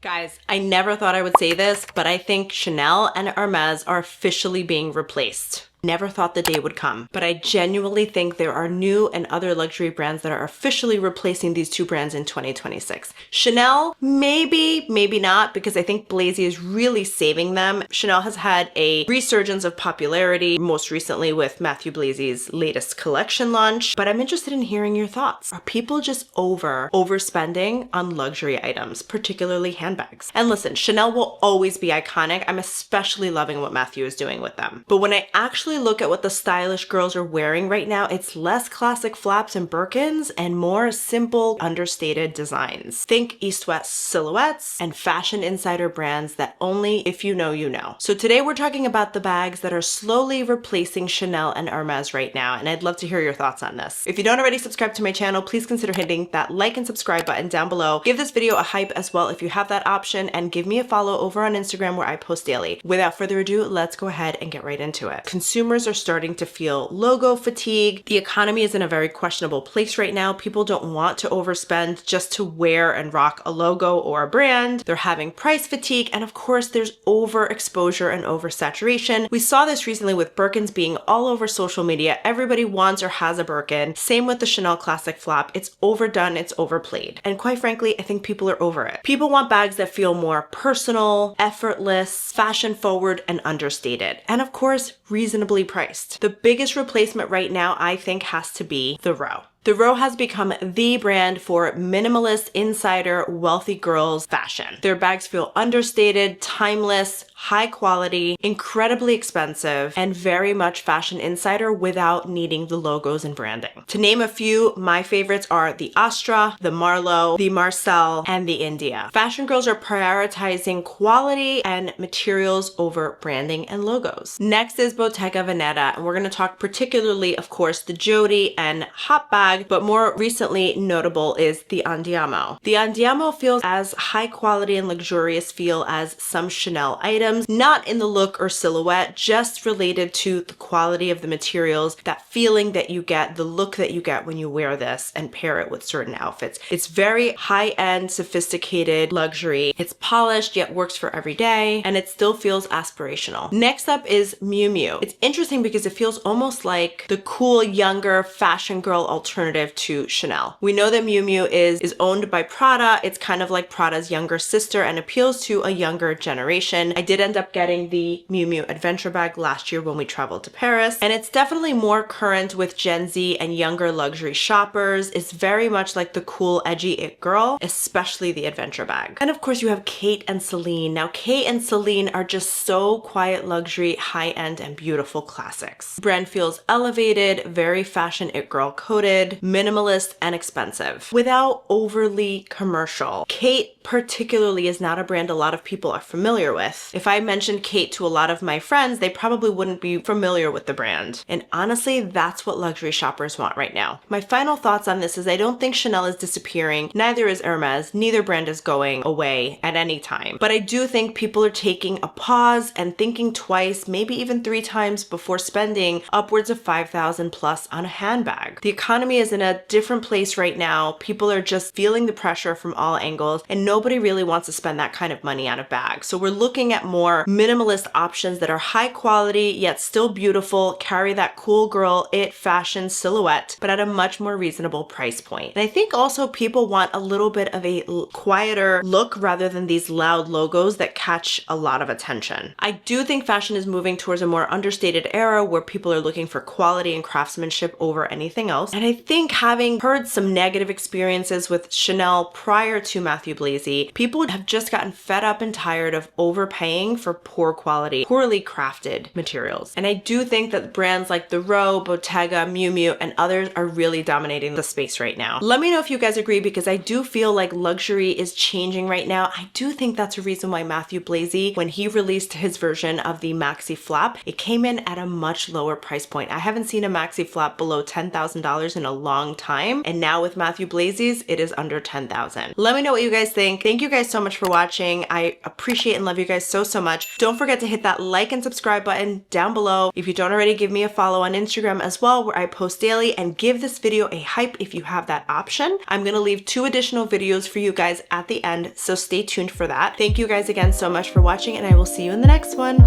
Guys, I never thought I would say this, but I think Chanel and Hermes are officially being replaced. Never thought the day would come, but I genuinely think there are new and other luxury brands that are officially replacing these two brands in 2026. Chanel, maybe, maybe not, because I think Blazy is really saving them. Chanel has had a resurgence of popularity, most recently with Matthew Blazy's latest collection launch, but I'm interested in hearing your thoughts. Are people just overspending on luxury items, particularly handbags? And listen, Chanel will always be iconic. I'm especially loving what Matthew is doing with them. But when I actually look at what the stylish girls are wearing right now, it's less classic flaps and Birkins and more simple, understated designs. Think East-West silhouettes and fashion insider brands that only if you know, you know. So today we're talking about the bags that are slowly replacing Chanel and Hermes right now, and I'd love to hear your thoughts on this. If you don't already subscribe to my channel, please consider hitting that like and subscribe button down below. Give this video a hype as well if you have that option, and give me a follow over on Instagram where I post daily. Without further ado, let's go ahead and get right into it. Consumers are starting to feel logo fatigue. The economy is in a very questionable place right now. People don't want to overspend just to wear and rock a logo or a brand. They're having price fatigue, and of course there's overexposure and oversaturation. We saw this recently with Birkins being all over social media. Everybody wants or has a Birkin. Same with the Chanel classic flap. It's overdone, it's overplayed. And quite frankly, I think people are over it. People want bags that feel more personal, effortless, fashion forward, and understated. And of course, reasonably priced. The biggest replacement right now, I think, has to be the Row. The Row has become the brand for minimalist, insider, wealthy girls fashion. Their bags feel understated, timeless, high quality, incredibly expensive, and very much fashion insider without needing the logos and branding. To name a few, my favorites are the Astra, the Marlowe, the Marcel, and the India. Fashion girls are prioritizing quality and materials over branding and logos. Next is Bottega Veneta, and we're going to talk particularly, of course, the Jody and Hot Bag, but more recently notable is the Andiamo. The Andiamo feels as high quality and luxurious feel as some Chanel items, not in the look or silhouette, just related to the quality of the materials, that feeling that you get, the look that you get when you wear this and pair it with certain outfits. It's very high-end, sophisticated luxury. It's polished, yet works for every day, and it still feels aspirational. Next up is Miu Miu. It's interesting because it feels almost like the cool, younger fashion girl alternative to Chanel. We know that Miu Miu is owned by Prada. It's kind of like Prada's younger sister and appeals to a younger generation. I did end up getting the Miu Miu adventure bag last year when we traveled to Paris, and it's definitely more current with Gen Z and younger luxury shoppers. It's very much like the cool, edgy it girl, especially the adventure bag. And of course you have Khaite and Celine. Now Khaite and Celine are just so quiet luxury, high-end, and beautiful classics. The brand feels elevated, very fashion it girl coded, minimalist, and expensive without overly commercial. Khaite particularly is not a brand a lot of people are familiar with. If I mentioned Khaite to a lot of my friends, they probably wouldn't be familiar with the brand. And honestly, that's what luxury shoppers want right now. My final thoughts on this is I don't think Chanel is disappearing, neither is Hermes, neither brand is going away at any time. But I do think people are taking a pause and thinking twice, maybe even 3 times before spending upwards of $5,000 plus on a handbag. The economy is in a different place right now. People are just feeling the pressure from all angles, and nobody really wants to spend that kind of money on a bag. So we're looking at more minimalist options that are high quality yet still beautiful, carry that cool girl it fashion silhouette, but at a much more reasonable price point. And I think also people want a little bit of a quieter look rather than these loud logos that catch a lot of attention. I do think fashion is moving towards a more understated era where people are looking for quality and craftsmanship over anything else. And I think having heard some negative experiences with Chanel prior to Matthew Blazy, people have just gotten fed up and tired of overpaying for poor quality, poorly crafted materials. And I do think that brands like the Row, Bottega, Miu Miu, and others are really dominating the space right now. Let me know if you guys agree, because I do feel like luxury is changing right now. I do think that's a reason why Matthew Blazy, when he released his version of the maxi flap, it came in at a much lower price point. I haven't seen a maxi flap below $10,000 in a long time. And now with Matthew Blazy's, it is under 10,000. Let me know what you guys think. Thank you guys so much for watching. I appreciate and love you guys so much. Don't forget to hit that like and subscribe button down below. If you don't already, give me a follow on Instagram as well, where I post daily, and give this video a hype if you have that option. I'm gonna leave 2 additional videos for you guys at the end, so stay tuned for that. Thank you guys again so much for watching, and I will see you in the next one.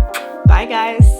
Bye guys.